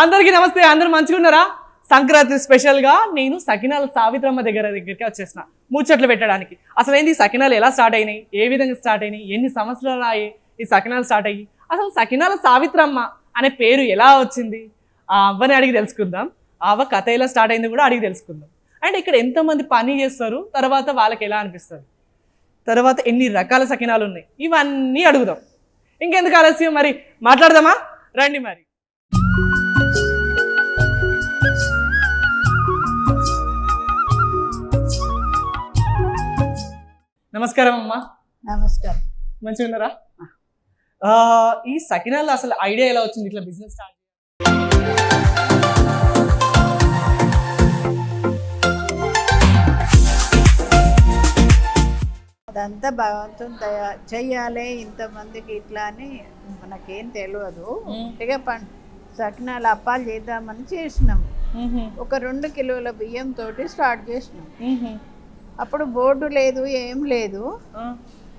అందరికీ నమస్తే. అందరూ మంచిగా ఉన్నారా? సంక్రాంతి స్పెషల్గా నేను సకినాల సావిత్రమ్మ దగ్గరికి వచ్చేసిన ముచ్చట్లు పెట్టడానికి. అసలు ఏంది సకినాలు ఎలా స్టార్ట్ అయినాయి, ఏ విధంగా స్టార్ట్ అయినాయి, ఎన్ని సంవత్సరాలు అయ్యి ఈ సకినాలు స్టార్ట్ అయ్యి, అసలు సకినాల సావిత్రమ్మ అనే పేరు ఎలా వచ్చింది ఆ అవ్వని అడిగి తెలుసుకుందాం. ఆ అవ్వ కథ ఎలా స్టార్ట్ అయింది కూడా అడిగి తెలుసుకుందాం. అండ్ ఇక్కడ ఎంతమంది పని చేస్తారు, తర్వాత వాళ్ళకి ఎలా అనిపిస్తుంది, తర్వాత ఎన్ని రకాల సకినాలు ఉన్నాయి, ఇవన్నీ అడుగుదాం. ఇంకెందుకు ఆలస్యం, మరి మాట్లాడదామా? రండి మరి. నమస్కారం అమ్మా. నమస్కారం. మంచిగా ఉన్నారా? ఈ సకినాలు అసలు ఐడియా ఎలా వచ్చింది ఇట్లా బిజినెస్ స్టార్ట్? అదంతా భగవంతుని చెయ్యాలి ఇంతమందికి ఇట్లా అని మనకేం తెలియదు. ఇక సకినాలు అప్పాలు చేద్దామని చేసినాము. ఒక 2 కిలోల బియ్యంతో స్టార్ట్ చేసినాం. అప్పుడు బోర్డు లేదు, ఏం లేదు.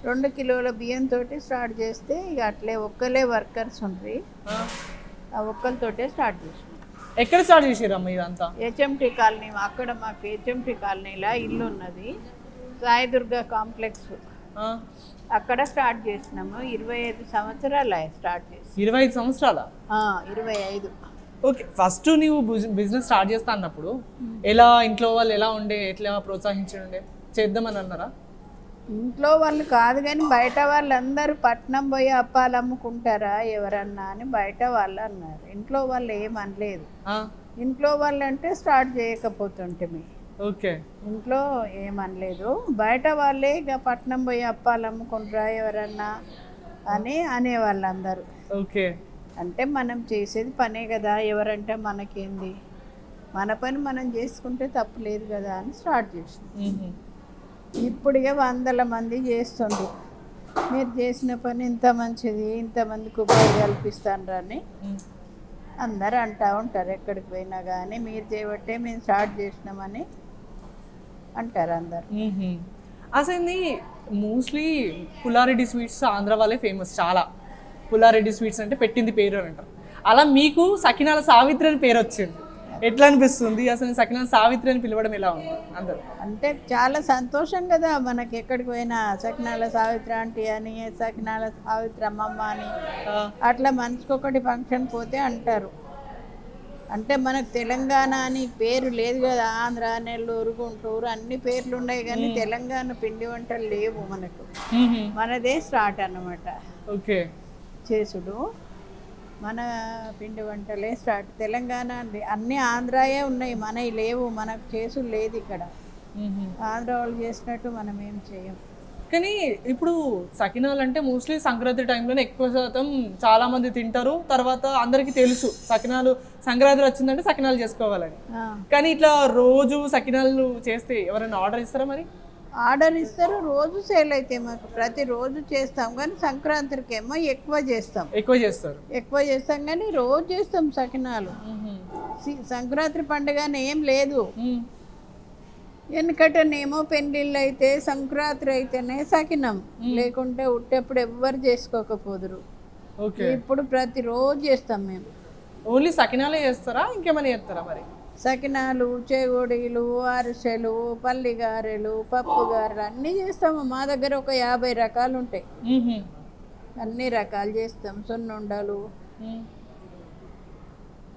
2 కిలోల బియ్యంతో స్టార్ట్ చేస్తే ఇక అట్లే ఒక్కలే వర్కర్స్ ఉంటాయి, ఆ ఒక్కరితోటే స్టార్ట్ చేసినాం. ఎక్కడ స్టార్ట్ చేసారమ్మా ఇదంతా? HMT colony. అక్కడ మాకు హెచ్ఎంటీ కాలనీలో ఇల్లు ఉన్నది, సాయిదుర్గ కాంప్లెక్స్. అక్కడ స్టార్ట్ చేసినాము. 25 సంవత్సరాలు స్టార్ట్ చేసి. 25 సంవత్సరాలా? 25. ఓకే. ఫస్ట్ నువ్వు బిజినెస్ స్టార్ట్ చేస్తా అన్నప్పుడు ఎలా ఇంట్లో వాళ్ళు ఎలా ఉండే, ఎట్లా ప్రోత్సహించండే చేద్దామని అన్నారా? ఇంట్లో వాళ్ళు కాదు కానీ బయట వాళ్ళందరూ పట్నం పోయి అప్పాలు అమ్ముకుంటారా ఎవరన్నా అని బయట వాళ్ళు అన్నారు. ఇంట్లో వాళ్ళు ఏమనలేదు. ఇంట్లో వాళ్ళు అంటే స్టార్ట్ చేయకపోతుంటే ఓకే, ఇంట్లో ఏమనలేదు. బయట వాళ్ళే ఇక పట్నం పోయి అప్పాలు అమ్ముకుంటారా ఎవరన్నా అని అనేవాళ్ళు అందరూ. ఓకే. అంటే మనం చేసేది పనే కదా, ఎవరంటే మనకేంది, మన పని మనం చేసుకుంటే తప్పులేదు కదా అని స్టార్ట్ చేసినాం. ఇప్పుడుగా 100 మంది చేస్తుండ్రు. మీరు చేసిన పని ఇంత మంచిది, ఇంతమందికి ఉపాధి కల్పిస్తాను అని అందరు అంటూ ఉంటారు. ఎక్కడికి పోయినా కానీ మీరు చేయబట్టే మేము స్టార్ట్ చేసినామని అంటారు అందరు. అసలు మోస్ట్లీ పుల్లారెడ్డి స్వీట్స్ ఆంధ్ర వాళ్ళే ఫేమస్ చాలా. పుల్లారెడ్డి స్వీట్స్ అంటే పెట్టింది పేరు అని అంటారు. అలా మీకు సకినాల సావిత్రి అని పేరు వచ్చింది. ఎట్లా అనిపిస్తుంది అసలు సకినాల సావిత్రి అని పిలవడం ఎలా ఉంది అందరు? అంటే చాలా సంతోషం కదా, మనకి ఎక్కడికి పోయినా సకినాల సావిత్రి ఆంటీ అని, సకినాల సావిత్రి అమ్మమ్మ అని అట్లా మనసుకొకటి ఫంక్షన్ పోతే అంటారు. అంటే మనకు తెలంగాణ అని పేరు లేదు కదా, ఆంధ్ర, నెల్లూరు, గుంటూరు అన్ని పేర్లు ఉన్నాయి కానీ తెలంగాణ పిండి వంటలు లేవు మనకు. మనదే స్టార్ట్ అన్నమాట. ఓకే. చేసుడు మన పిండి వంటలే స్టార్ట్. తెలంగాణ అన్నీ ఆంధ్రాయే ఉన్నాయి, మనవి లేవు. మనకు చేసుడు లేదు ఇక్కడ. ఆంధ్ర వాళ్ళు చేసినట్టు మనం ఏం చేయం. కానీ ఇప్పుడు సకినాలు అంటే మోస్ట్లీ సంక్రాంతి టైంలోనే ఎక్కువ శాతం చాలా మంది తింటారు. తర్వాత అందరికీ తెలుసు సకినాలు సంక్రాంతి వచ్చిందంటే సకినాలు చేసుకోవాలని. కానీ ఇట్లా రోజు సకినాలు చేస్తే ఎవరైనా ఆర్డర్ ఇస్తారా? మరి ఆర్డర్ ఇస్తారు, రోజు సేల్ అయితే మాకు ప్రతిరోజు చేస్తాం. కానీ సంక్రాంతికి ఏమో ఎక్కువ చేస్తాం కానీ రోజు చేస్తాం సకినాలు. సంక్రాంతి పండుగని ఏం లేదు. ఎందుకంటేనేమో పెళ్ళిళ్ళు అయితే సంక్రాంతి అయితేనే సకినం, లేకుంటే ఉట్టేప్పుడు ఎవ్వరు చేసుకోకపోదురు. ఇప్పుడు ప్రతిరోజు చేస్తాం మేము. ఓన్లీ సకినాలే చేస్తారా, ఇంకేమైనా చేస్తారా? మరి సకినాలు, చేగోడీలు, అరిసెలు, పల్లిగారెలు, పప్పు గారెలు అన్నీ చేస్తాము. మా దగ్గర ఒక 50 రకాలు ఉంటాయి. అన్ని రకాలు చేస్తాం. సున్నుండలు,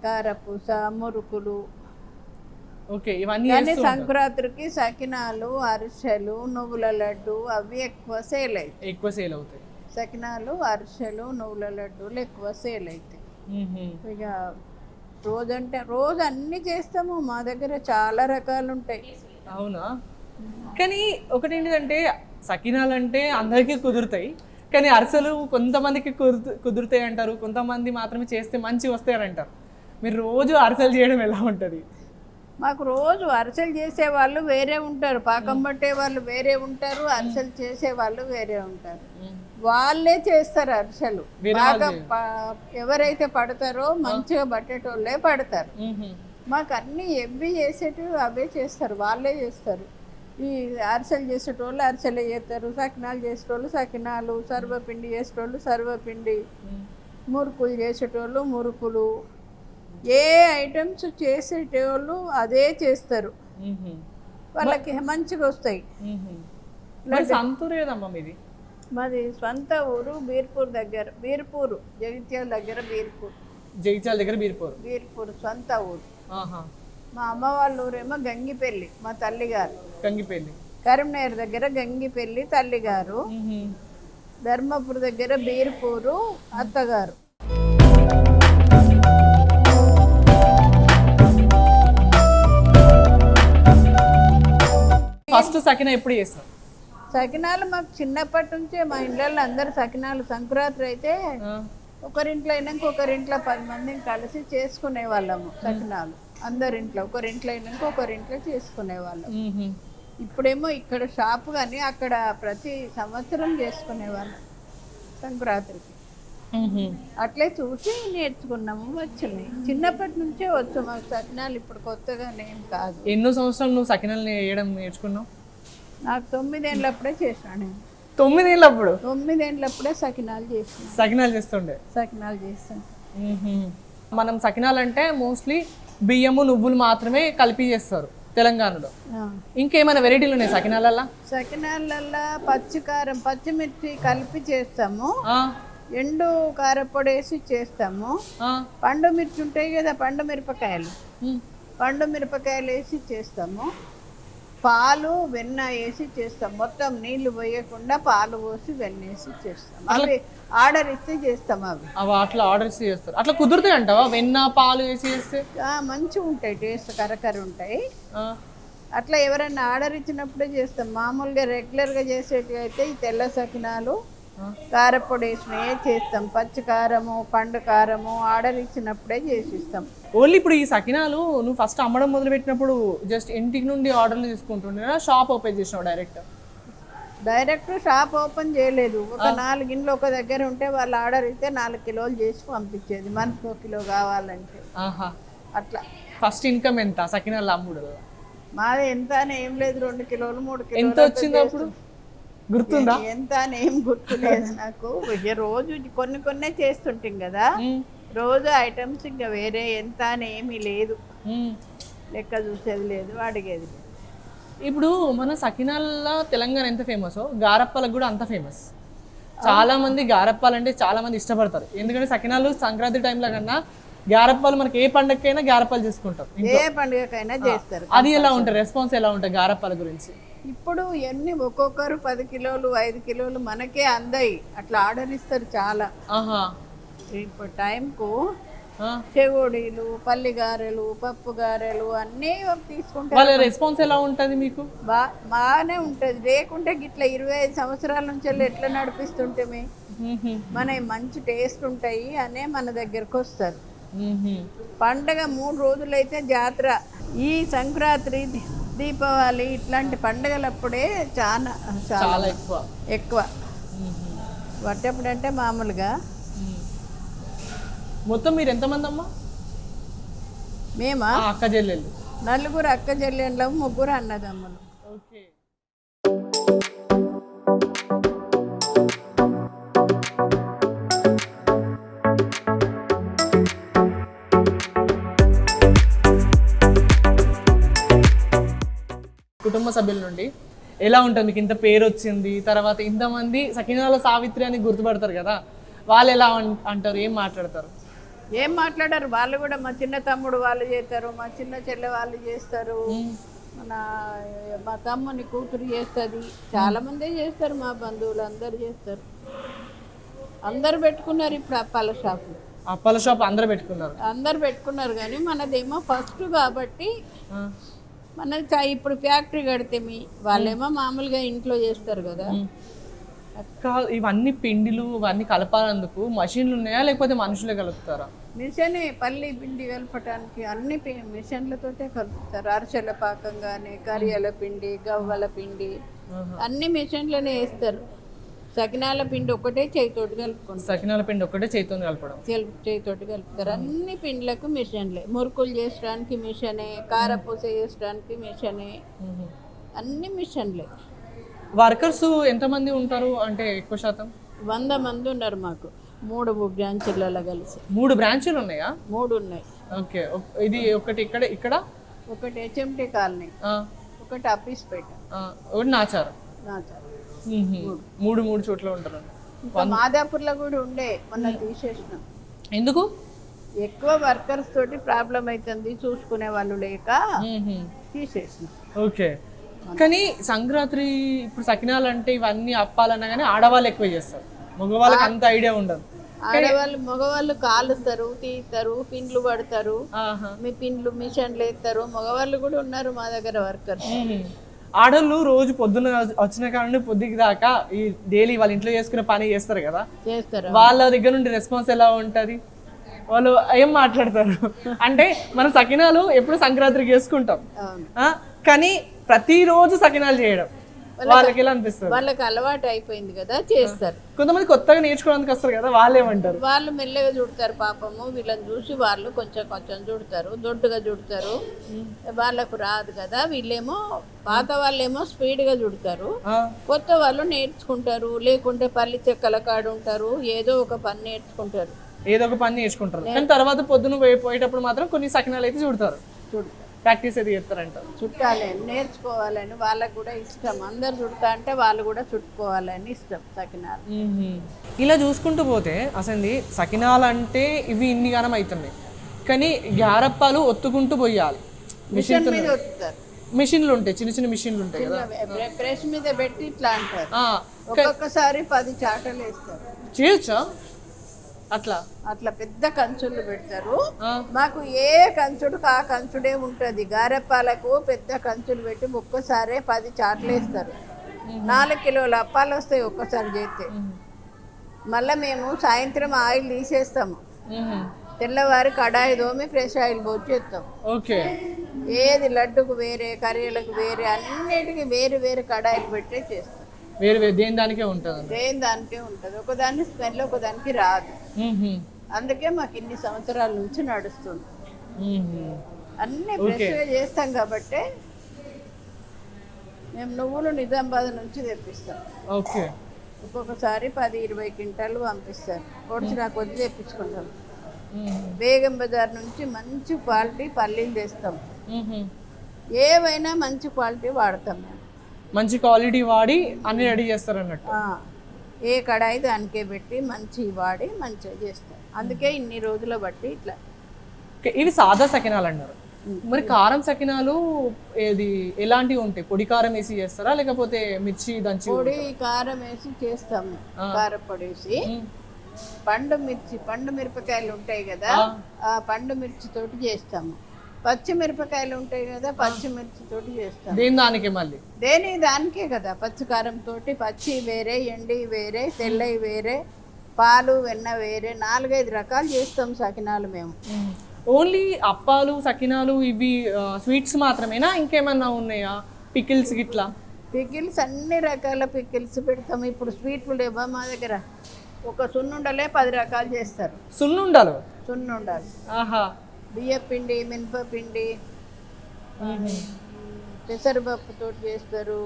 కారపూస, మురుకులు. ఓకే. ఇవన్నీ కానీ సంక్రాంతికి సకినాలు, అరిసెలు, నువ్వుల లడ్డు అవి ఎక్కువ సేల్ అవుతాయి. సకినాలు, అరిసెలు, నువ్వుల లడ్డూలు ఎక్కువ సేల్ అవుతాయి. ఇక రోజు అన్నీ చేస్తాము. మా దగ్గర చాలా రకాలు ఉంటాయి. అవునా? కానీ ఒకటి ఏంటంటే సకినాలు అంటే అందరికీ కుదురుతాయి, కానీ అరిసెలు కొంతమందికి కుదురుతాయి అంటారు, కొంతమంది మాత్రమే చేస్తే మంచి వస్తాయని అంటారు. మీరు రోజు అరిసెలు చేయడం ఎలా ఉంటుంది? మాకు రోజు అరిసెలు చేసేవాళ్ళు వేరే ఉంటారు, పాకం పట్టే వాళ్ళు వేరే ఉంటారు, అరిసెలు చేసేవాళ్ళు వేరే ఉంటారు. వాళ్ళే చేస్తారు అరిసెలు. బాగా ఎవరైతే పడతారో మంచిగా పట్టేటోళ్ళే పడతారు. మాకు అన్నీ ఎవ్వి చేసేటివి అవే చేస్తారు, వాళ్ళే చేస్తారు. ఈ అరిసెలు చేసేటోళ్ళు అరిసెలే చేస్తారు, సకినాలు చేసేటోళ్ళు సకినాలు, సర్వపిండి చేసేటోళ్ళు సర్వపిండి, మురుకులు చేసేటోళ్ళు మురుకులు, ఏ ఐటమ్స్ చేసేటోళ్ళు అదే చేస్తారు, వాళ్ళకి మంచిగా వస్తాయి. మరి సంతూరు ఏదమ్మా మీది? మాది స్వంత ఊరు బీర్పూర్ దగ్గర, బీర్పూర్ జగిత్యాల దగ్గర బీర్పూర్. జగిత్యాల దగ్గర బీర్పూర్ సొంత ఊరు. ఆహా. మా అమ్మ వాళ్ళ ఊరేమో గంగిపల్లి, మా తల్లిగారు. గంగిపల్లి కరీంనగర్ దగ్గర గంగిపల్లి తల్లిగారు, ధర్మపురి దగ్గర బీర్పూరు అత్తగారు. ఫస్ట్ సకినా ఎప్పుడు చేస్తాం? సకినాలు మాకు చిన్నప్పటి నుంచే మా ఇళ్ళల్లో అందరు సకినాలు, సంక్రాంతి అయితే ఒకరింట్లో అయినాక ఒకరింట్లో 10 మందిని కలిసి చేసుకునే వాళ్ళము సకినాలు. అందరింట్లో ఒకరింట్లో అయినాక ఒకరింట్లో చేసుకునే వాళ్ళం. ఇప్పుడేమో ఇక్కడ షాపు కానీ అక్కడ ప్రతి సంవత్సరం చేసుకునే వాళ్ళం సంక్రాంతికి. అట్లే చూసి నేర్చుకున్నాము, వచ్చినాయి. చిన్నప్పటి నుంచే వచ్చు మాకు సకినాలు, ఇప్పుడు కొత్తగానే ఏం కాదు. ఎన్నో సంవత్సరాలు నువ్వు సకినాలు వేయడం నేర్చుకున్నావు? నాకు 9 ఏళ్ళప్పుడే చేసాను నేను. 9 ఏళ్ళప్పుడు? 9 ఏళ్ళప్పుడే సకినాలు చేసాను. సకినాలు చేస్తుండే? సకినాలు చేస్తాను. మనం సకినాలు అంటే మోస్ట్లీ బియ్యము నువ్వులు మాత్రమే కలిపి చేస్తారు తెలంగాణలో. ఇంకేమైనా వెరైటీలు ఉన్నాయి సకినాలల్లో? సకినాలల్లో పచ్చికారం, పచ్చిమిర్చి కలిపి చేస్తాము, ఎండు కారపొడి వేసి చేస్తాము, పండు మిర్చి ఉంటాయి కదా, పండు మిరపకాయలు వేసి చేస్తాము, పాలు వెన్న వేసి చేస్తాం. మొత్తం నీళ్లు పోయకుండా పాలు పోసి వెన్న వేసి చేస్తాం. అవి ఆర్డర్ ఇస్తే చేస్తాం. అవి అట్లా ఆర్డర్ ఇస్తే చేస్తారు. అట్లా కుదురుతాయి అంటావా వెన్న పాలు వేసి చేస్తే? మంచిగా ఉంటాయి, టేస్ట్ కరకర ఉంటాయి. అట్లా ఎవరైనా ఆర్డర్ ఇచ్చినప్పుడే చేస్తాం. మామూలుగా రెగ్యులర్గా చేసేటివి అయితే ఈ తెల్ల సకినాలు కారపొడి వేసినవే చేస్తాం. పచ్చి కారము, పండు కారము ఆర్డర్ ఇచ్చినప్పుడే చేసిస్తాం. ఓన్లీ ఇప్పుడు ఈ సకినాలు నువ్వు ఫస్ట్ అమ్మడం మొదలు పెట్టినప్పుడు జస్ట్ ఇంటికి నుండి ఆర్డర్లు తీసుకుంటుండే, షాప్ ఓపెన్ చేసినావు డైరెక్ట్ షాప్ ఓపెన్ చేయలేదు. ఒక 4 ఇండ్లు ఒక దగ్గర ఉంటే వాళ్ళు ఆర్డర్ ఇస్తే 4 కిలోలు చేసి పంపించేది, మనకు 1 కిలో కావాలంటే. అట్లా. ఫస్ట్ ఇన్కమ్ ఎంత సకినాలు అమ్ముడు? మాది ఎంత అని ఏం లేదు, 2 కిలోలు 3 కిలోలు. ఎంత వచ్చింది అప్పుడు గుర్తుందా? ఎంత అని ఏం గుర్తులేదు నాకు. రోజు కొన్ని చేస్తుంటాం కదా, రోజు ఐటమ్స్ ఇంకా వేరే ఎంత అని ఏమీ లేదు, లెక్క చూసేది లేదు, అడిగేది లేదు. ఇప్పుడు మన సకినాల తెలంగాణ ఎంత ఫేమస్, గారప్పలకు కూడా అంత ఫేమస్. చాలా మంది గారప్పాలంటే చాలా మంది ఇష్టపడతారు. ఎందుకంటే సకినాలు సంక్రాంతి టైంలో కన్నా గారప్పాలు మనకి ఏ పండుగకైనా గారప్పాలు చేసుకుంటారు, ఏ పండుగకైనా చేస్తారు. అది ఎలా ఉంటుంది, రెస్పాన్స్ ఎలా ఉంటుంది గారప్పాల గురించి? ఇప్పుడు ఎన్ని ఒక్కొక్కరు 10 కిలోలు 5 కిలోలు మనకే అందాయి, అట్లా ఆర్డర్ ఇస్తారు చాలా. ఇప్పుడు టైంకు చెగోడీలు, పల్లి గారెలు, పప్పు గారెలు అన్నీ తీసుకుంటారు. వాళ్ళ రెస్పాన్స్ ఎలా ఉంటుంది మీకు? బాగానే ఉంటుంది. లేకుంటే గిట్లా 25 సంవత్సరాల నుంచి ఎట్లా నడిపిస్తుంటే మన మంచి టేస్ట్ ఉంటాయి అనే మన దగ్గరకు వస్తారు. పండగ 3 రోజులైతే జాతర. ఈ సంక్రాంతి, దీపావళి ఇట్లాంటి పండుగలప్పుడే చాలా ఎక్కువ. వట్టప్పుడు అంటే మామూలుగా. మొత్తం మీరు ఎంతమంది అమ్మా? మేమా అక్క చెల్లెళ్ళు? 4 అక్క చెల్లెళ్ళు, 3 అన్నదమ్ములు. ఓకే. కుటుంబ సభ్యుల నుండి ఎలా ఉంటుంది మీకు? ఇంత పేరు వచ్చింది, తర్వాత ఇంతమంది సకినాల సావిత్రి అని గుర్తుపడతారు కదా, వాళ్ళు ఎలా అంటారు, ఏం మాట్లాడతారు? ఏం మాట్లాడారు వాళ్ళు కూడా. మా చిన్న తమ్ముడు వాళ్ళు చేస్తారు, మా చిన్న చెల్లె వాళ్ళు చేస్తారు, మా తమ్ముని కూతురు చేస్తుంది, చాలా మందే చేస్తారు, మా బంధువులు అందరు చేస్తారు. అందరు పెట్టుకున్నారు ఇప్పుడు అప్పాల షాపు. అప్పాల షాప్ అందరు పెట్టుకున్నారు కానీ మనదేమో ఫస్ట్ కాబట్టి మనది ఇప్పుడు ఫ్యాక్టరీ కడితే వాళ్ళేమో మామూలుగా ఇంట్లో చేస్తారు కదా. ఇవన్నీ పిండిలు ఇవన్నీ కలపాలందుకు మషిన్లు ఉన్నాయా లేకపోతే మనుషులే కలుపుతారా? మిషనే, పల్లి పిండి కలపటానికి అన్ని మిషన్లతోటే కలుపుతారు. అరిసెల పాకం కానీ, కరియాల పిండి, గవ్వల పిండి అన్ని మిషన్లోనే వేస్తారు. సకినాల పిండి ఒకటే చేతితోటి కలుపుకుంటారు. సకినాల పిండి ఒకటే చేతితో కలపడం, చేతితోటి కలుపుతారు. అన్ని పిండ్లకు మిషన్లే. మురుకులు చేసడానికి మిషనే, కారపూస చేసడానికి మిషనే, అన్ని మిషన్లే. వర్కర్స్ ఎంతమంది ఉంటారు అంటే ఎక్కువ శాతం? 100 మంది ఉన్నారు మాకు 3 బ్రాంచీలలో కలిసి. 3 బ్రాంచీలు ఉన్నాయా? 3 ఉన్నాయి. ఓకే. ఇది ఒకటి ఇక్కడ ఇక్కడ ఒకటి హెచ్ఎంటీ కాలనీ, ఆ, ఒకటి అప్పీస్పేట, ఆ, ఒకటి నాచారం. నాచారం. మూడు మూడు చోట్ల ఉంటారు. ఇంకా మాదాపూర్లో కూడా ఉండే, మొన్న తీసేసినాం. ఎందుకు? ఎక్కువ వర్కర్స్ తోటి ప్రాబ్లం అవుతుంది, చూసుకునే వాళ్ళు లేక తీసేసినాం. ఓకే. కానీ సంక్రాంతి ఇప్పుడు సకినాలు అంటే ఇవన్నీ అప్పాలన్నా కానీ ఆడవాళ్ళు ఎక్కువ చేస్తారు, మగవాళ్ళకి అంత ఐడియా ఉండదు. ఆడవాళ్ళు మగవాళ్ళు కాలుస్తారు, తీస్తారు, పిండ్లు పడతారు, ఆహా. మీ పిండ్లు మిషన్లు వేస్తారు. మగవాళ్ళు కూడా ఉన్నారు మా దగ్గర వర్కర్స్. ఆడోళ్ళు రోజు పొద్దున్న వచ్చిన కాడ నుండి పొద్దుకి దాకా ఈ డైలీ వాళ్ళ ఇంట్లో చేసుకునే పని చేస్తారు కదా, చేస్తారు. వాళ్ళ దగ్గర నుండి రెస్పాన్స్ ఎలా ఉంటది? వాళ్ళు ఏం మాట్లాడతారు అంటే మనం సకినాలు ఎప్పుడు సంక్రాంతికి చేసుకుంటాం, అవును. కానీ ప్రతిరోజు సకినాలు చేయడం వాళ్ళకి ఎలా అనిపిస్తుంది? వాళ్ళకి అలవాటు అయిపోయింది కదా, చేస్తారు. కొంతమంది కొత్తగా నేర్చుకోవడానికి వస్తారు కదా, వాళ్ళు ఏమంటారు? వాళ్ళు మెల్లగా చుడతారు పాపము, వీళ్ళని చూసి వాళ్ళు కొంచెం కొంచెం చుడతారు, దొడ్డుగా చుడతారు. వాళ్ళకు రాదు కదా, వీళ్ళేమో పాత వాళ్ళేమో స్పీడ్గా చుడతారు, కొత్త వాళ్ళు నేర్చుకుంటారు. లేకుంటే పల్లి చెక్కల కాడు ఉంటారు, ఏదో ఒక పని నేర్చుకుంటారు, ఏదో ఒక పని నేర్చుకుంటారు. కానీ తర్వాత పొద్దున పోయేటప్పుడు మాత్రం కొన్ని సకినాలు అయితే చూడతారు, ప్రాక్టీస్ అయితే చేస్తారంట. చుట్టాలని నేర్చుకోవాలని వాళ్ళకు కూడా ఇష్టం. అందరు చుడతా అంటే వాళ్ళు కూడా చుట్టుకోవాలని ఇష్టం సకినాలు. ఇలా చూసుకుంటూ పోతే అసలు సకినాలు అంటే ఇవి ఇన్ని గానం అవుతున్నాయి, కానీ గ్యారప్పాలు ఒత్తుకుంటూ పోయాలి. మిషన్ మీద ఒత్తుతారు, మిషన్లు ఉంటాయి, చిన్న చిన్న మిషన్లు ఉంటాయి కదా, ప్రెస్ మీద పెట్టి ఇట్లా అంటారు. ఒక్కొక్కసారి 10 చాటలు వేస్తారు. చేయొచ్చా అట్లా? అట్లా పెద్ద కంచులు పెడతారు. మాకు ఏ కంచుడుకు ఆ కంచుడే ఉంటది. గారెప్పాలకు పెద్ద కంచులు పెట్టి ఒక్కసారి 10 చాట్లు వేస్తారు. 4 కిలోల అప్పాలు వస్తాయి ఒక్కసారి చేస్తే. మళ్ళీ మేము సాయంత్రం ఆయిల్ తీసేస్తాము, తెల్లవారి కడాయి దోమి ఫ్రెష్ ఆయిల్ పోసేస్తాం. ఓకే. ఏది లడ్డుకు వేరే, కర్రీలకు వేరే, అన్నిటికీ వేరు వేరు కడాయిలు పెట్టే చేస్తాం. వేరు వేరు దేని దానికే ఉంటుంది, దేని దానికే ఉంటుంది. ఒకదాని స్మెల్ ఒకదానికి రాదు. అందుకే మాకు ఇన్ని సంవత్సరాల నుంచి నడుస్తుంది. అన్ని ఫ్రెష్గా చేస్తాం కాబట్టి మేము నువ్వులు నిజామాబాద్ నుంచి తెప్పిస్తాం. ఓకే. ఒక్కొక్కసారి 10-20 క్వింటాలు పంపిస్తారు. పొడిచిన కొద్ది తెప్పించుకుంటాం. బేగం బజార్ నుంచి మంచి క్వాలిటీ పల్లీలు తెస్తాం. ఏవైనా మంచి క్వాలిటీ వాడతాం. మేము మంచి క్వాలిటీ వాడి అన్ని రెడీ చేస్తారు అన్నట్టు. ఏ కడాయి దానికే పెట్టి మంచి వాడి మంచిగా చేస్తాం. అందుకే ఇన్ని రోజుల బట్టి ఇట్లా. ఇవి సాదా సకినాలు అన్నారు, మరి కారం సకినాలు ఏది ఎలాంటివి ఉంటాయి? పొడి కారం వేసి చేస్తారా లేకపోతే మిర్చి దంచి? పొడి కారం వేసి చేస్తాము. కారపొడి వేసి పండు మిరపకాయలు ఉంటాయి కదా, ఆ పండు మిర్చి తోటి చేస్తాము. పచ్చిమిరపకాయలు ఉంటాయి కదా, పచ్చిమిర్చి తోటి చేస్తాం. దానికి మళ్ళీ దానికే కదా, పచ్చికారం తోటి. పచ్చి వేరే, ఎండి వేరే, తెల్లవి వేరే, పాలు వెన్న వేరే, 4-5 రకాలు చేస్తాం సకినాలు మేము. ఓన్లీ అప్పాలు సకినాలు ఇవి స్వీట్స్ మాత్రమేనా, ఇంకేమన్నా ఉన్నాయా? పికిల్స్ గిట్లా? పికిల్స్ అన్ని రకాల పికిల్స్ పెడతాం. ఇప్పుడు స్వీట్లు లేవా మా దగ్గర? ఒక సున్నుండలే 10 రకాలు చేస్తారు. సున్నుండలు? సున్నుండాలి. ఆహా. బియ్యపిండి, మినపపిండి, పెసరపప్పుతో చేస్తారు,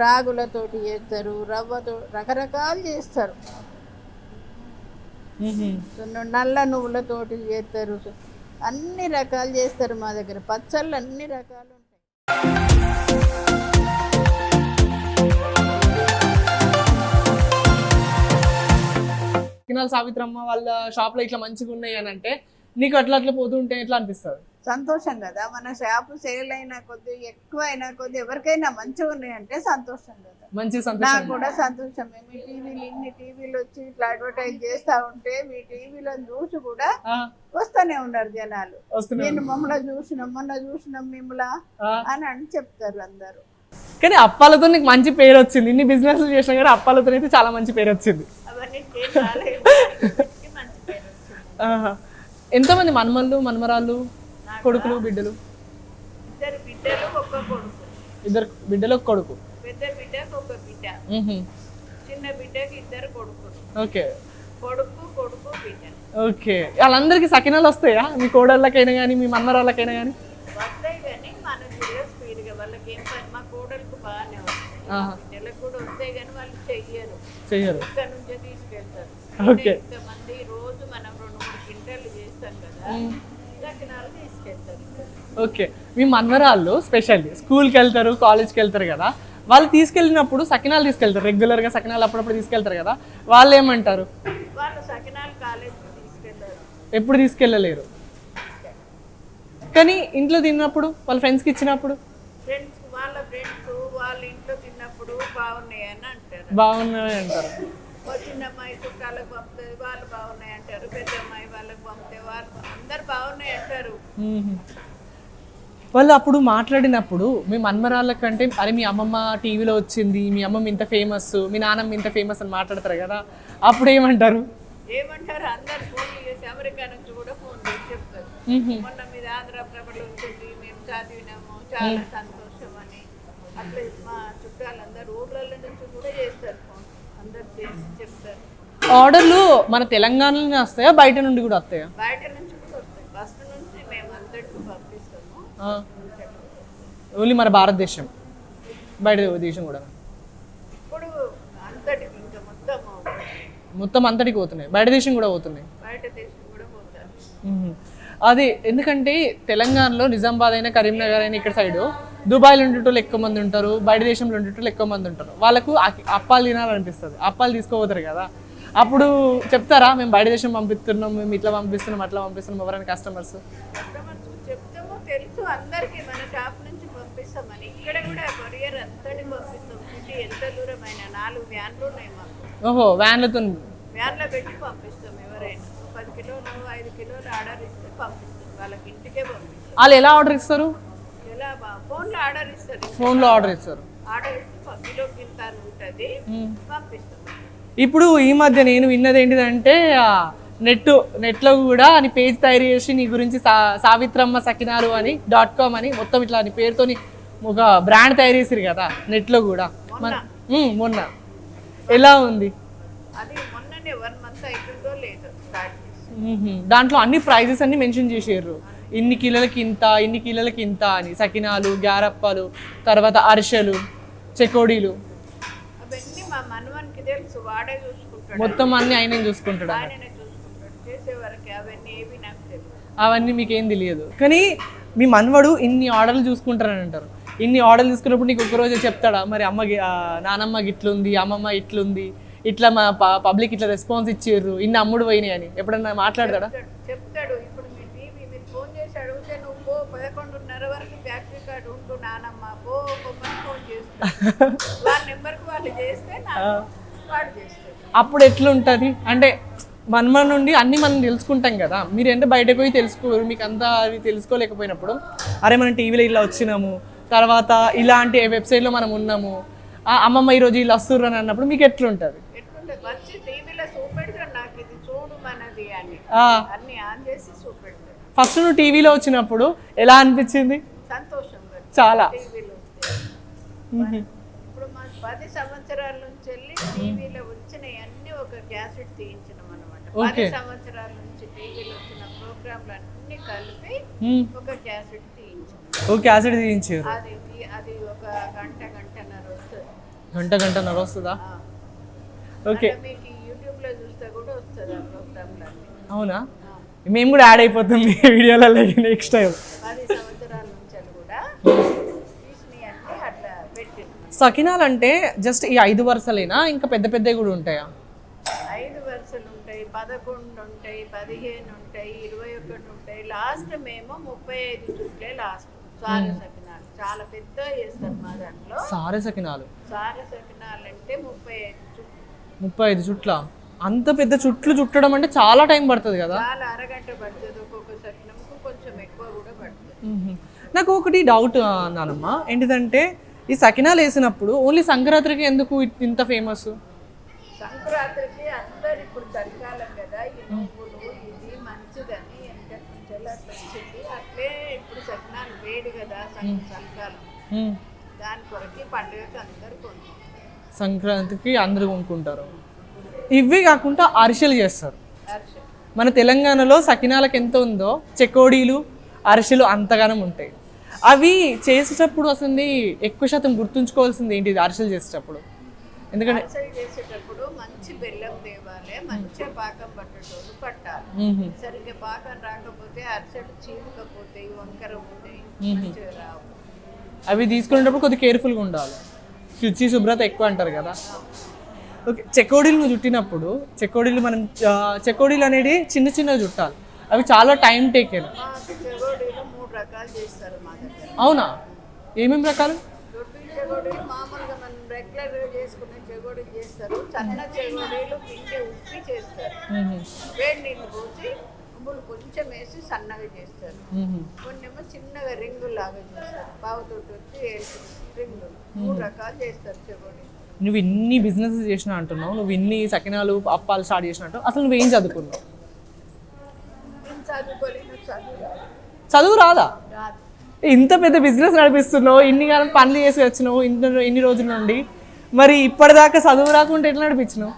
రాగులతోటి చేస్తారు, రవ్వతో, రకరకాలు చేస్తారు. నల్ల నువ్వులతోటి చేస్తారు, అన్ని రకాలు చేస్తారు మా దగ్గర. పచ్చళ్ళు అన్ని రకాలు ఉంటాయి. సకినాల సావిత్రమ్మ వాళ్ళ షాప్లో ఇట్లా మంచిగా ఉన్నాయి అని అంటే నీకు అట్లా పోతుంటే ఎట్లా అనిపిస్తుంది? సంతోషం కదా. మన షాపు సేల్ అయినా కొద్ది, ఎక్కువ అయినా కొద్ది, ఎవరికైనా మంచిగా ఉన్నాయంటే సంతోషం కదా. మంచి సంతోషం. నాకు కూడా సంతోషమే. మీ టీవీలు ఇన్ని టీవీలు వచ్చి ఇట్లా అడ్వర్టైజ్ చేస్తా ఉంటే మీ టీవీలను చూసి కూడా వస్తూనే ఉన్నారు జనాలు. నేను మమ్మల్ని చూసినాం, మొన్న చూసినాం మిమ్మల్ని అని చెప్తారు అందరూ. కానీ అప్పాలతో నీకు మంచి పేరు వచ్చింది. ఇన్ని బిజినెస్ చేసినా కానీ అప్పాలతో అయితే చాలా మంచి పేరు వచ్చింది. అవన్నీ మంచి పేరు వచ్చింది. ఎంతమంది మనమళ్ళు, మనమరాళ్ళు, కొడుకులు, బిడ్డలు? 2 బిడ్డలు, 1 కొడుకు. 2 బిడ్డలు, 1 కొడుకు. పెద్ద బిడ్డకు 1 బిడ్డ, చిన్న బిడ్డకి 2 కొడుకులు. ఓకే. కొడుకు బిడ్డ. ఓకే. వాళ్ళందరికీ సకినాలు వస్తాయా? మీ కోడళ్ళకైనా కానీ మీ మనమరాళ్ళకైనా కానీ? వస్తాయి కానీ మనకు స్పీడ్గా వాళ్ళకి ఏం పని. మా కోడలకు బాగానే వస్తాయి, బిడ్డలకు కూడా వస్తాయి కానీ వాళ్ళు చెయ్యరు. ఇక్కడ నుంచే తీసుకెళ్తారు. ఇంతమంది రోజు మనం 2-3 క్వింటాలు చేస్తాం కదా, సకినాలు తీసుకెళ్తారు. ఓకే, మీ మన్మరాళ్ళు స్పెషల్లీ స్కూల్కి వెళ్తారు, కాలేజ్కి వెళ్తారు కదా, వాళ్ళు తీసుకెళ్ళినప్పుడు సకినాలు తీసుకెళ్తారు, రెగ్యులర్గా సకినాలు అప్పుడప్పుడు తీసుకెళ్తారు కదా, వాళ్ళు ఏమంటారు? వాళ్ళు సకినాలు కాలేజీకి తీసుకెళ్తారు. ఎప్పుడు తీసుకెళ్ళలేరు, కానీ ఇంట్లో తిన్నప్పుడు వాళ్ళ ఫ్రెండ్స్కి ఇచ్చినప్పుడు వాళ్ళ ఫ్రెండ్స్ వాళ్ళ ఇంట్లో తిన్నప్పుడు బాగున్నాయని అంటారు. బాగున్నాయి అంటారు. చిన్న అమ్మాయి చుట్టాలకు పంపుతుంది, వాళ్ళు బాగున్నాయి అంటారు. పెద్ద అమ్మాయి వాళ్ళకి పంపితే వాళ్ళు అందరు బాగున్నాయి అంటారు. వాళ్ళు అప్పుడు మాట్లాడినప్పుడు మీ మన్మరాళ్ళ కంటే అరే మీ అమ్మమ్మ టీవీలో వచ్చింది, మీ అమ్మమ్మ ఇంత ఫేమస్, మీ నాన్నమ్మ ఇంత ఫేమస్ అని మాట్లాడతారు కదా, అప్పుడు ఏమంటారు? అందరు ఫోన్ చేసి అమెరికా నుంచి కూడా ఫోన్ చేసి చెప్తారు, మొన్న మీద ఆంధ్రప్రభలో వచ్చింది, మేము చదివినాము, చాలా సంతోషం అని. అట్లా మా చుట్టాలందరూ ఊర్ల నుంచి కూడా చేస్తారు ఫోన్, అందరు చేసి చెప్తారు. ఆర్డర్లు మన తెలంగాణలోనే వస్తాయా, బయట నుండి కూడా వస్తాయా? బయట నుంచి కూడా వస్తాయి. ఫస్ట్ నుంచి మేము అందరికీ పంపిస్తాము. ఓన్లీ మన భారతదేశం, బయట దేశం కూడా? ఇప్పుడు అంతటికి ఇంకా మొత్తం అంతటికి పోతున్నాయి, బయట దేశం కూడా పోతున్నాయి. బయట దేశం కూడా పోతారు. అది ఎందుకంటే తెలంగాణలో నిజామాబాద్ అయినా, కరీంనగర్ అయినా, ఇక్కడ సైడు దుబాయ్లో ఉండేటోళ్ళు ఎక్కువ మంది ఉంటారు, బయట దేశంలో ఉండేటోళ్ళు ఎక్కువ మంది ఉంటారు. వాళ్ళకు అప్పాలు తినాలనిపిస్తుంది, అప్పాలు తీసుకోపోతారు కదా, అప్పుడు చెప్తారా మేము బయట దేశం పంపిస్తున్నాం, మేము ఇట్లా పంపిస్తున్నాం, అట్లా పంపిస్తున్నాం ఎవరైనా కస్టమర్స్? చెప్తామో తెలుసు అందరికీ, మన షాప్ నుంచి పంపిస్తామని. ఇక్కడ కూడా కొరియర్ అంతటి పంపిస్తాం. సిటీ ఎంత దూరమైన 4 వ్యాన్లు ఉన్నాయి మాకు. ఓహో, వ్యాన్లో పెట్టి పంపిస్తాం. ఎవరైనా 10 కిలోలు 5 కిలోలు ఆర్డర్ ఇస్తే పంపిస్తాం, వాళ్ళకి ఇంటికే పంపిస్తాం. వాళ్ళు ఎలా ఆర్డర్ ఇస్తారు? ఎలా ఫోన్లో ఆర్డర్ ఇస్తారు. ఫోన్లో ఆర్డర్ ఇస్తారు, ఆర్డర్ ఇస్తే 10 కిలో కింద ఉంటుంది, పంపిస్తాం. ఇప్పుడు ఈ మధ్య నేను విన్నది ఏంటిదంటే నెట్లో కూడా నీ పేజ్ తయారు చేసి నీ గురించి సావిత్రమ్మ సకినాలు అని .com అని మొత్తం ఇట్లా నీ పేరుతో ఒక బ్రాండ్ తయారు చేసిరు కదా నెట్లో కూడా మొన్న. ఎలా ఉంది అది? మొన్ననే 1 మంత్ అయిపోయిందో లేదో స్టార్ట్ చేసి. దాంట్లో అన్ని ప్రైజెస్ అన్ని మెన్షన్ చేసారు, ఇన్ని కిలోలకి ఇంత, ఇన్ని కిలోలకి ఇంత అని. సకినాలు, గారప్పలు, తర్వాత అరిసెలు, చెకోడీలు అవన్నీ మా మనవనికి తెలుసు, వాడే చూసుకుంటాడు. మొత్తం అన్ని ఆయన చూసుకుంటాడు, ఆయననే చూసుకుంటాడు. చేసేవరకు అవన్నీ ఏవి నాకు తెలియదు, అవన్నీ మీకేం తెలియదు. కానీ మీ మనవడు ఇన్ని ఆర్డర్లు చూసుకుంటారని అంటారు. ఇన్ని ఆర్డర్లు తీసుకున్నప్పుడు నీకు ఒకరోజు చెప్తాడా మరి అమ్మకి నానమ్మకి ఇట్లుంది, అమ్మమ్మ ఇట్లుంది, ఇట్లా మా పబ్లిక్ ఇట్లా రెస్పాన్స్ ఇచ్చారు, ఇన్ని అమ్ముడు పోయినాయి అని ఎప్పుడన్నా మాట్లాడతాడా? చెప్తాడు. ఇప్పుడు మీ టీవీ మీరు ఫోన్ చేసి అడిగితే నువ్వు 11:30 వరకు ఫ్యాక్టరీ కార్డు ఉంటూ నానమ్మ ఫోన్ చేస్తాడు. వాళ్ళ నెంబర్కి వాళ్ళు చేస్తే వాడు చేస్తాడు. అప్పుడు ఎట్లుంటుంది అంటే మన నుండి అన్ని మనం తెలుసుకుంటాం కదా, మీరు అంటే బయటకు పోయి తెలుసుకోరు, మీకు అంతా అవి తెలుసుకోలేకపోయినప్పుడు అరే మనం టీవీలో ఇలా వచ్చినాము, తర్వాత ఇలాంటి వెబ్సైట్లో మనం ఉన్నాము, అమ్మమ్మ ఈరోజు ఇలా వస్తుర్రు అని అన్నప్పుడు మీకు ఎట్లుంటుంది? వచ్చి టీవీలో చూపెడతాడు, నాకు ఇది చూడు మనది అని అన్ని ఆన్ చేసి చూపెడతాడు. ఫస్ట్ నువ్వు టీవీలో వచ్చినప్పుడు ఎలా అనిపించింది? సంతోషంగా చాలా. టీవీలో ఇప్పుడు మా 10 సంవత్సరాల నుంచి వెళ్ళి టీవీలో వచ్చినాయి అన్ని ఒక క్యాసెట్ తీయించినాం అనమాట. 10 సంవత్సరాల నుంచి టీవీలో వచ్చిన ప్రోగ్రాంలు అన్ని కలిపి ఒక క్యాసెట్ తీయించాం. ఓ క్యాసెట్ తీయించారు. అది ఒక గంటన్నర వస్తుంది. గంటన్నర వస్తుందా? ఓకే. మీకు యూట్యూబ్లో చూస్తే కూడా వస్తుంది ఆ ప్రోగ్రాంలన్నీ. అవునా? మేము కూడా యాడ్ అయిపోతాం మీ వీడియోలలో నెక్స్ట్ టైం. 10 సంవత్సరాల నుంచి కూడా తీసినవన్నీ అట్లా పెట్టినాం. సకినాలు అంటే జస్ట్ ఈ 5 వరుసలేనా, ఇంకా పెద్ద పెద్దవి కూడా ఉంటాయా? 5 వరుసలు ఉంటాయి, 11 ఉంటాయి, 15 ఉంటాయి, 21 ఉంటాయి. లాస్ట్ మేము 35 చుట్లే లాస్ట్. సారె సకినాలు చాలా పెద్ద చేస్తారు మా దాంట్లో. సారె సకినాలు అంటే 35 చుట్ల. అంత పెద్ద చుట్లు చుట్టడం అంటే చాలా టైం పడుతుంది కదా? చాలా, అరగంట పడుతుంది. ఒక్కొక్క సకినంకు కొంచెం ఎక్కువ కూడా పడుతుంది. నాకు ఒకటి డౌట్ నానమ్మ, ఏంటిదంటే ఈ సకినాలు వేసినప్పుడు ఓన్లీ సంక్రాంతికి ఎందుకు ఇంత ఫేమస్? సంక్రాంతికి అందరు ఇప్పుడు చలికాలం కదా, ఈ నువ్వులు ఇది మంచిదని వెనక నుంచి అట్లా వచ్చింది. అట్లే ఇప్పుడు సకినాలు వేడి కదా చలికాలం, దాని కొరకి పండుగకి అందరు కొనుక్కుంటారు. సంక్రాంతికి అందరు కొనుక్కుంటారు. ఇవే కాకుండా అరిసెలు చేస్తారు. మన తెలంగాణలో సకినాలకు ఎంత ఉందో చెకోడీలు, అరిసెలు అంతగానం ఉంటాయి. అవి చేసేటప్పుడు అసలు ఎక్కువ శాతం గుర్తుంచుకోవాల్సింది ఏంటి? అరిసెలు చేసేటప్పుడు ఎందుకంటే అరిసెలు చేసేటప్పుడు మంచి బెల్లం తేవాలి, మంచిగా పాకం పట్టేటోళ్ళు పట్టాలి. సరిగ్గా పాకం రాకపోతే అరిసెలు చీలికపోతాయి, వంకర ఉంటాయి, మంచిగా రావు. అవి తీసుకునేటప్పుడు కొద్దిగా కేర్ఫుల్గా ఉండాలి, శుచి శుభ్రత ఎక్కువ అంటారు కదా. ఓకే, చెకోడీలు నువ్వు చుట్టినప్పుడు చెకోడీలు మనం చెకోడీలు అనేది చిన్న చిన్నగా చుట్టాలి, అవి చాలా టైం టేకెన్. మాకు చెగోడీలు 3 రకాలు చేస్తారు మా దగ్గర. అవునా, ఏమేమి రకాలు? రొట్టి చెగోడీలు మామూలుగా మనం రెగ్యులర్గా చేసుకునే చెగోడీలు చేస్తారు. సన్న చెగోడీలు పిండి ఉప్పి చేస్తారు, వేడి నీళ్ళు పోసి ఉప్పులు కొంచెం వేసి సన్నగా చేస్తారు. కొన్నేమో చిన్నగా రింగులు లాగా చేస్తారు, పావుతోటి వచ్చి 7 రింగులు. 3 రకాలు చేస్తారు చెగోడీలు. నువ్వు ఇన్ని బిజినెస్ చేసినా అంటున్నావు, నువ్వు ఇన్ని సకినాలు అప్పాలు స్టార్ట్ చేసినట్టు, అసలు నువ్వేం చదువుకున్నావు? నేను చదువుకోలేను, చదువు రాదా? రాదు. ఇంత పెద్ద బిజినెస్ నడిపిస్తున్నావు, ఇన్ని కాలం పనులు చేసి వచ్చినావు ఇన్ని రోజుల నుండి, మరి ఇప్పటిదాకా చదువు రాకుండా ఎట్లా నడిపించినావు?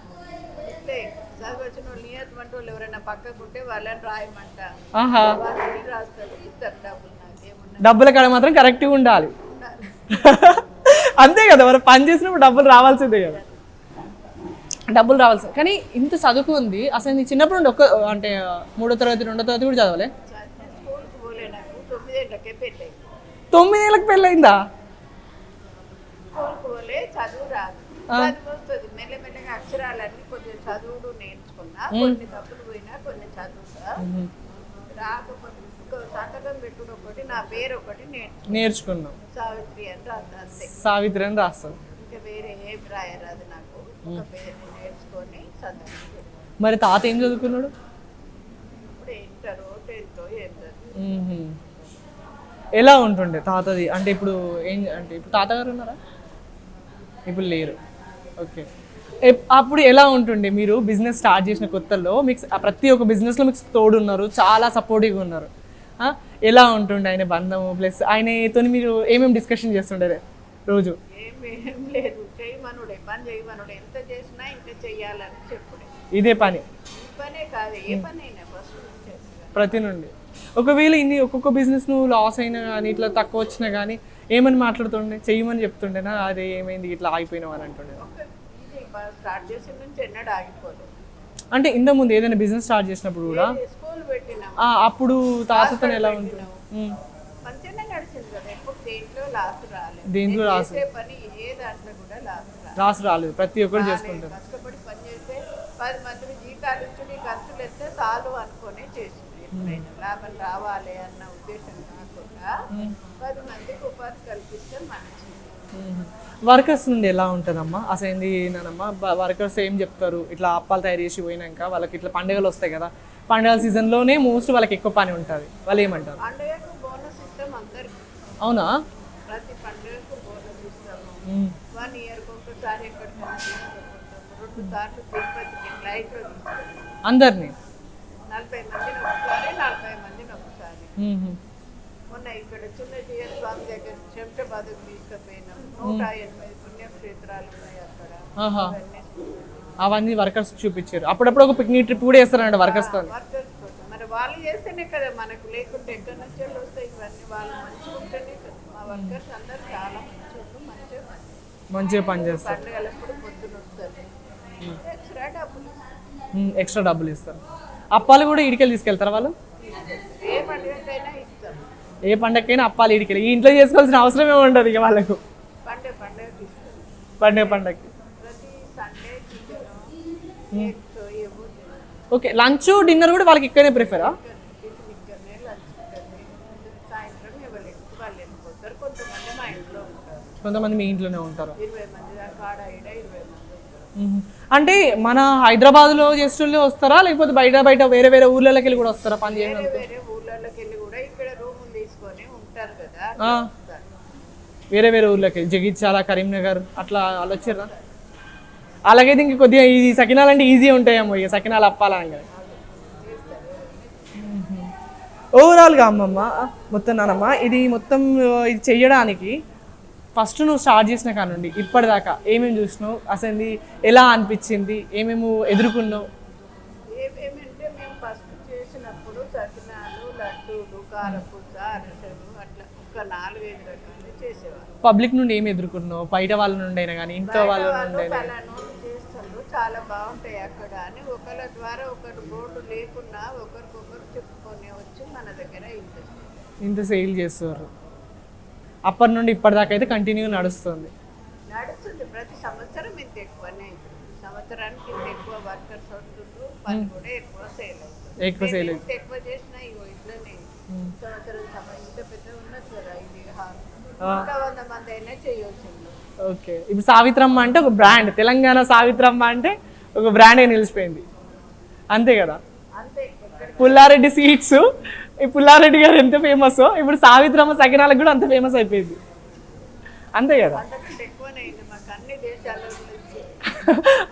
ఇట్లే చదవచ్చు నియత్ వాళ్ళు ఎవరైనా పక్కకు ఉంటే వాళ్ళని రాయమంట, ఆహా, వాళ్ళు రాస్తారు, ఇస్తారు డబ్బులు. నాకేమున్నా డబ్బుల కాడ మాత్రం కరెక్ట్గా ఉండాలి. అంతే కదా, మరి పని చేసినప్పుడు డబ్బులు రావాల్సిందే కదా, డబ్బులు రావాల్సింది. కానీ ఇంత చదువుకుంది అసలు నీ చిన్నప్పుడు నుండి అంటే 3వ తరగతి 2వ తరగతి కూడా చదవలే? స్కూల్కి పోలే, నాకు 9 ఏళ్ళకే పెళ్ళి. 9 ఏళ్ళకి పెళ్ళయిందా? స్కూల్కి పోలే, చదువు రాదు. చదువు వస్తుంది మెల్లమెల్లగా, అక్షరాలన్నీ కొంచెం చదువుడు నేర్చుకున్నా, కొన్ని తప్పులు పోయినా కొన్ని చదువుతా. రాకపోతే సంతకం పెట్టుడు ఒకటి, నా పేరు ఒకటి నేర్చుకున్నాం, సావిత్రి అని రాస్తా అంతే. సావిత్రి అని రాస్తాను, ఇంకా వేరే ఏం రాయరాదు నాకు. ఒక పేరు నేర్చుకొని చదువు. మరి తాత ఏం చదువుకున్నాడు? ఇప్పుడు ఇంటరో 10థో ఏం చదువు. ఎలా ఉంటుండే తాతది? అంటే ఇప్పుడు అంటే ఇప్పుడు తాతగారు ఉన్నారా? ఇప్పుడు లేరు. ఓకే, అప్పుడు ఎలా ఉంటుండే? మీరు బిజినెస్ స్టార్ట్ చేసిన కొత్తలో మీకు ప్రతి ఒక్క బిజినెస్లో మీకు తోడున్నారు, చాలా సపోర్టివ్గా ఉన్నారు. ఎలా ఉంటుండే ఆయన బంధము? ప్లస్ ఆయనతో మీరు ఏమేమి డిస్కషన్ చేస్తుండే రోజు? ఏం లేదు, చేయమనుడే, పని చేయమనుడే, ఎంత చేసినా ఇంకా చెయ్యాలని చెప్పుడే. ఇదే పని? ఈ పనే కాదు, ఏ పని అయినా ఫస్ట్ చేస్తా ప్రతి నుండి. ఒకవేళ ఒక్కొక్క బిజినెస్ నువ్వు లాస్ అయినా కానీ ఇట్లా తక్కువ వచ్చినా కానీ ఏమని మాట్లాడుతుండే? చెయ్యమని చెప్తుండేనా? అదే ఏమైంది ఇట్లా ఆగిపోయినావు అని అంటుండే? స్టార్ట్ చేసిన నుంచి ఎన్నడూ ఆగిపోలేదు. అంటే ఇంత ముందు ఏదైనా బిజినెస్ స్టార్ట్ చేసినప్పుడు కూడా స్కూల్ పెట్టినాం, అప్పుడు తాతతో ఎలా ఉంటుంది? మంచిగానే నడిచింది కదా, ఎప్పుడు దేంట్లో లాస్ రాలేదు. దేంట్లో లాస్? చేసే పని ఏ దాంట్లో కూడా లాస్ రాలేదు, ప్రతి ఒక్కరు చేసుకుంటారు. కష్టపడి పని చేస్తే 10 మందికి జీతాలు ఇచ్చి నీ ఖర్చులు ఎత్తే చాలు అనుకునే చేసింది. ఎప్పుడైనా లాభం రావాలి అన్న ఉద్దేశం కాకుండా 10 మందికి ఉపాధి కల్పిస్తే మంచిది. వర్కర్స్ నుండి ఎలా ఉంటుందమ్మా అసలు? ఏంది నానమ్మా, వర్కర్స్ ఏం చెప్తారు? ఇట్లా అప్పాలు తయారు చేసి పోయినాక వాళ్ళకి ఇట్లా పండుగలు వస్తాయి కదా, పండుగల సీజన్లోనే మోస్ట్ వాళ్ళకి ఎక్కువ పని ఉంటుంది, వాళ్ళు ఏమంటారు? పండుగకు బోనస్ ఇస్తాం అందరికి. అవునా? ప్రతి పండుగకు బోనస్ ఇస్తాము. 1 ఇయర్కి ఒకసారి ఎక్కడికైనా తీసుకుపోతాము. 2 సార్లు తిరుపతికి ఫ్లైట్లో తీసుకుంటాం అందరినీ. 40 మందిని ఒకసారి, 40 మందిని ఒకసారి. మొన్న ఇక్కడ చిన్న టీఎస్ స్వామి దగ్గర శంషాబాద్కు తీసుకుపోయినాం. 180 పుణ్యక్షేత్రాలు ఉన్నాయి అక్కడ. అవన్నీ వర్కర్స్ చూపించారు. అప్పుడప్పుడు ఒక పిక్నిక్ ట్రిప్ కూడా వేస్తారంట వర్కర్స్తో. వర్కర్స్ కోసం మరి వాళ్ళు చేస్తేనే కదా మనకు, లేకుంటే ఎక్కడి నుంచి వస్తాయి ఇవన్నీ? వాళ్ళు మంచిగా ఉంటేనే కదా. మా వర్కర్స్ అందరూ చాలా మంచిగా పని చేస్తారు. పండుగలప్పుడు పొద్దున వస్తారు, ఎక్స్ట్రా డబ్బులు ఇస్తారు. అప్పాలు కూడా ఇడికెళ్ళి తీసుకెళ్తారు వాళ్ళు? ఏ పండుగకైనా ఇస్తాం. ఏ పండగకైనా అప్పాలు ఇడికెళ్ళి, ఈ ఇంట్లో చేసుకోవాల్సిన అవసరమే ఉండదు ఇక వాళ్ళకు. పండుగకి ఇస్తాం. పండగకి ప్రతి Sunday chicken. Okay, lunch dinner కూడా వాళ్ళకి ఇక్కడనే ప్రిఫరా? సాయంత్రం ఎవరు వాళ్ళు వెళ్ళిపోతారు. కొంతమంది మా ఇంట్లో ఉంటారు, కొంతమంది మీ ఇంట్లోనే ఉంటారు. 20 మంది దాకా ఆడ 20 మంది. అంటే మన హైదరాబాద్లో చేసేటోళ్ళే వస్తారా, లేకపోతే బయట వేరే వేరే ఊర్లలోకి వెళ్ళి కూడా వస్తారా పని చేయడానికి? వేరే ఊర్లలోకి వెళ్ళి కూడా ఇక్కడ రూములు తీసుకొని ఉంటారు కదా. వేరే వేరే ఊర్లకి జగిత్యాల, కరీంనగర్ అట్లా వాళ్ళు వచ్చారా? అలాగైతే ఇంక కొద్దిగా ఈ సకినాలు అంటే ఈజీ ఉంటాయేమో, ఇక సకినాలు అప్పాలని. ఓవరాల్గా అమ్మమ్మ మొత్తం నానమ్మ ఇది మొత్తం ఇది చెయ్యడానికి ఫస్ట్ నువ్వు స్టార్ట్ చేసిన కానుండి ఇప్పటిదాకా ఏమేమి చూసినావు? అసలు ఎలా అనిపించింది? ఏమేమి ఎదుర్కొన్నావు? ఏమేమంటే మేము ఫస్ట్ చేసినప్పుడు సకినాలు, లడ్డూలు, కారపూస, అరిసెలు అట్లా ఒక 4-5 రకాలు చేసి చేసేవారు. పబ్లిక్ నుండి ఏమి ఎదుర్కొన్నావు? బయట వాళ్ళ నుండి అయినా కానీ ఇంట్లో వాళ్ళ నుండి అయినా? పలానా చేస్తుండ్రు, చాలా బాగుంటాయి అక్కడ అని ఒకళ్ళ ద్వారా ఒకరు బోర్డు లేకున్నా ఒకరికొకరు చెప్పుకొని వచ్చి మన దగ్గర ఇంత సేల్ చేస్తారు. అప్పటి నుండి ఇప్పటిదాకా అయితే కంటిన్యూ నడుస్తుంది. ప్రతి సంవత్సరం ఇంత ఎక్కువనే అవుతుంది. సంవత్సరానికి ఇంత ఎక్కువ వర్కర్స్ వస్తుండ్రు, పని కూడా ఎక్కువ సేల్ అవుతుంది. ఎక్కువ చేసినా ఇగో ఇట్లనే సంవత్సరం ఇంత పెద్ద ఉన్నది కదా, ఇది 100 మంది అయినా చేయొచ్చు. ఓకే, ఇప్పుడు సావిత్రమ్మ అంటే ఒక బ్రాండ్, తెలంగాణ సావిత్రమ్మ అంటే ఒక బ్రాండ్ నిలిచిపోయింది అంతే కదా. అంతే. పుల్లారెడ్డి స్వీట్స్, ఈ పుల్లారెడ్డి గారు ఎంత ఫేమస్, ఇప్పుడు సావిత్రమ్మ సకినాలకు కూడా అంత ఫేమస్ అయిపోయింది అంతే కదా.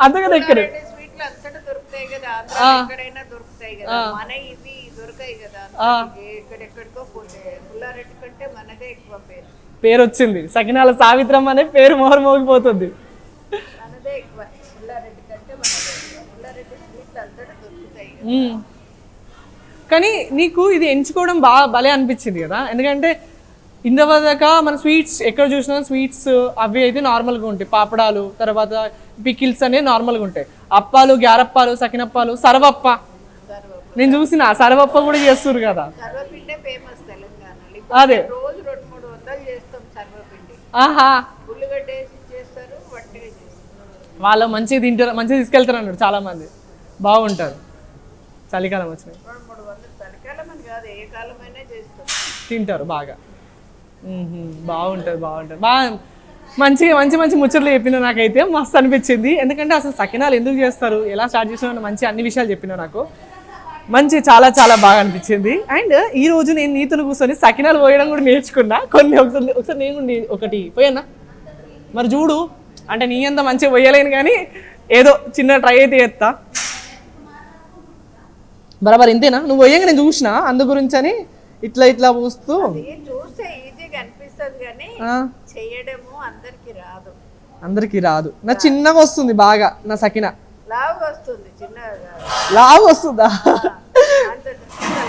అంతే కదా, ఇక్కడ స్వీట్లు అంతటా దొరుకుతాయి కదా, ఎక్కడైనా దొరుకుతాయి కదా, మన ఇవి దొరకాయి కదా, ఎక్కడెక్కడికో పోతే పుల్లారెడ్డి కంటే మనదే ఎక్కువ పేరు వచ్చింది. సకినాల సావిత్రమ్మ అనే పేరు మోగిపోతుంది. మనదే ఎక్కువ, పుల్లారెడ్డి కంటే మనదే ఎక్కువ. పుల్లారెడ్డి స్వీట్లు అంతటా దొరుకుతాయి. కానీ నీకు ఇది ఎంచుకోవడం భలే అనిపించింది కదా, ఎందుకంటే ఇంతవరదాకా మన స్వీట్స్ ఎక్కడ చూసినా స్వీట్స్ అవి అయితే నార్మల్గా ఉంటాయి, పాపడాలు, తర్వాత పికిల్స్ అనేవి నార్మల్గా ఉంటాయి. అప్పాలు, గ్యారప్పాలు, సకినప్పాలు, సర్వప్ప నేను చూసిన సర్వప్ప కూడా చేస్తారు కదా. అదే రోజు 200-300 చేస్తాం సర్వపిండి. ఆహా, ఉల్లిగడ్డ వేసి చేస్తారు, వట్టిగా చేస్తారు. వాళ్ళు మంచిగా తింటారు, మంచిగా తీసుకెళ్తారు అన్నాడు చాలా మంది. బాగుంటారు. చలికాలం వచ్చినాయి, 200-300 చలికాలం అని కాదు, ఏ కాలమైనా చేస్తారు, తింటారు బాగా. బాగుంటుంది బాగా మంచిగా మంచి ముచ్చట్లు చెప్పినా నాకైతే మస్తు అనిపించింది. ఎందుకంటే అసలు సకినాలు ఎందుకు చేస్తారు, ఎలా స్టార్ట్ చేసిన మంచి అన్ని విషయాలు చెప్పినా నాకు చాలా చాలా బాగా అనిపించింది. అండ్ ఈ రోజు నేను నీతులు కూర్చొని సకినాలు పోయడం కూడా నేర్చుకున్నా కొన్ని. ఒకసారి నేను ఒకటి పోయానా మరి చూడు, అంటే నీ అంత మంచిగా పోయలేను కానీ ఏదో చిన్న ట్రై అయితే చేస్తా. బరాబర్ ఇంతేనా? నువ్వు పోయాక నేను చూసినా, అందు గురించి అని ఇట్లా పూస్తూ చూస్తే ఈజీగా అనిపిస్తుంది కానీ చేయడము అందరికి రాదు. నా చిన్నగా వస్తుంది బాగా, నా సకినా లావుగా వస్తుంది, చిన్నగా లావు వస్తుందా?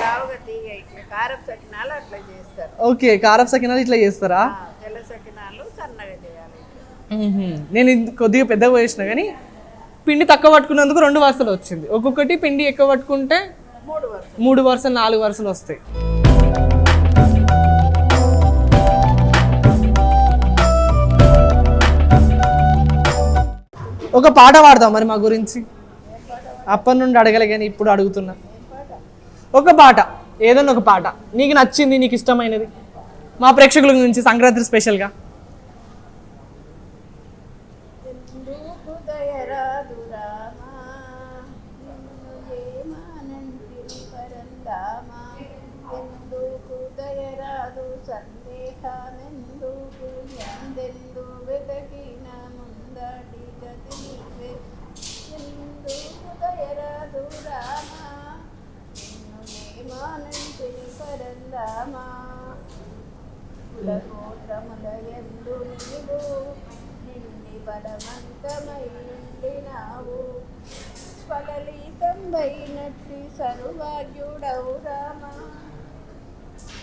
లావుగా తీగ ఇట్లా కారపు సకినాలు అట్లా చేస్తారు. ఓకే, కారపు సకినాలు ఇట్లా చేస్తారా? తెల్ల సకినాలు సన్నగా చేయాలి. నేను కొద్దిగా పెద్దగా వేసిన కానీ పిండి తక్కువ పట్టుకున్నందుకు 2 వరుసలు వచ్చింది. ఒక్కొక్కటి పిండి ఎక్కువ పట్టుకుంటే 3 వరుసలు 4 వరుసలు వస్తాయి. ఒక పాట పాడదాం మరి మా గురించి. అప్పటి నుండి అడగలే కానీ ఇప్పుడు అడుగుతున్నా. ఒక పాట, ఏదన్నా ఒక పాట నీకు నచ్చింది, నీకు ఇష్టమైనది, మా ప్రేక్షకుల గురించి సంక్రాంతి స్పెషల్గా. స్వలలితంబైనట్టి సర్వజ్ఞుడవు రామా,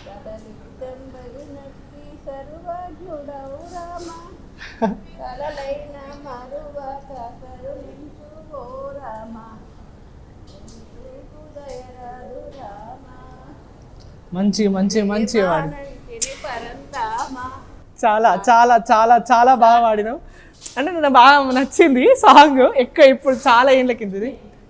స్వలలితంబైనట్టి సర్వజ్ఞుడవు రామా, కలలైన మరువక కరుణించు ఓ రామా, దయరాదు రామా. మంచి వాడు. చాలా చాలా చాలా చాలా బాగా పాడినావు. అంటే నాకు బాగా నచ్చింది సాంగ్. ఇప్పుడు చాలా ఏళ్ళ కిందది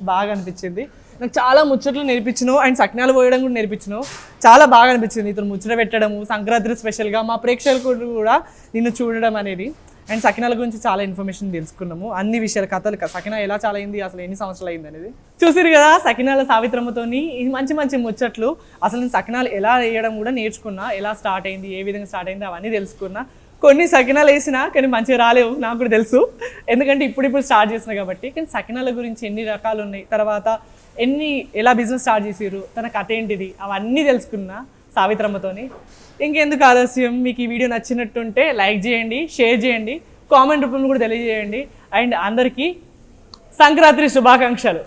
బాగా అనిపించింది నాకు. చాలా ముచ్చట్లు నేర్పించినావు అండ్ సకినాలు పోయడం కూడా నేర్పించినావు. చాలా బాగా అనిపించింది నీతో ముచ్చట పెట్టడము, సంక్రాంతి స్పెషల్గా మా ప్రేక్షకులు కూడా నిన్ను చూడడం అనేది. అండ్ సకినాల గురించి చాలా ఇన్ఫర్మేషన్ తెలుసుకున్నాము, అన్ని విషయాలు, కథలు, సకినా ఎలా చాలా అయింది, అసలు ఎన్ని సంవత్సరాలు అయింది అనేది చూసిరు కదా. సకినాల సావిత్రమ్మతోని మంచి ముచ్చట్లు, అసలు నేను సకినాలు ఎలా వేయడం కూడా నేర్చుకున్నా, ఎలా స్టార్ట్ అయింది, ఏ విధంగా స్టార్ట్ అయింది అవన్నీ తెలుసుకున్నా. కొన్ని సకినాలు వేసినా కానీ మంచిగా రాలేవు, నాకు కూడా తెలుసు, ఎందుకంటే ఇప్పుడు స్టార్ట్ చేసిన కాబట్టి. కానీ సకినాల గురించి ఎన్ని రకాలు ఉన్నాయి, తర్వాత ఎలా బిజినెస్ స్టార్ట్ చేసారు, తన కథ ఏంటిది, అవన్నీ తెలుసుకున్నా సావిత్రమ్మతోని. ఇంకెందుకు ఆలస్యం, మీకు ఈ వీడియో నచ్చినట్టుంటే లైక్ చేయండి, షేర్ చేయండి, కామెంట్ రూపంలో కూడా తెలియజేయండి. అండ్ అందరికీ సంక్రాంతి శుభాకాంక్షలు.